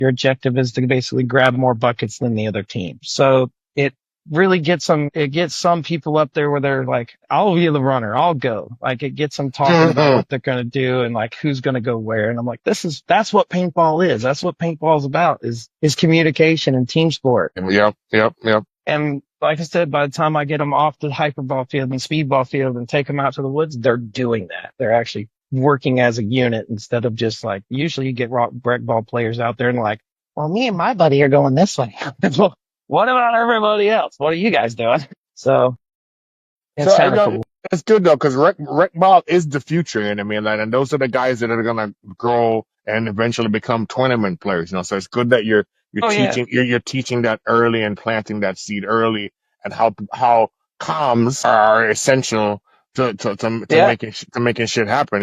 Your objective is to basically grab more buckets than the other team. So it really gets some people up there where they're like, I'll be the runner. I'll go. Like it gets them talking about Mhm. what they're going to do and like who's going to go where. And I'm like, that's what paintball is. That's what paintball is about is communication and team sport. Yep, yep, yep. And like I said, by the time I get them off the hyperball field and speedball field and take them out to the woods, they're doing that. They're actually working as a unit instead of just like, usually you get rec ball players out there and like, well, me and my buddy are going this way. Well, what about everybody else? What are you guys doing? So So it's I kind of know cool. that's good though, because rec ball is the future, and I mean, like, and those are the guys that are gonna grow and eventually become tournament players. So it's good that you're Oh yeah. you're teaching that early and planting that seed early, and how comms are essential to Yeah. making to making shit happen.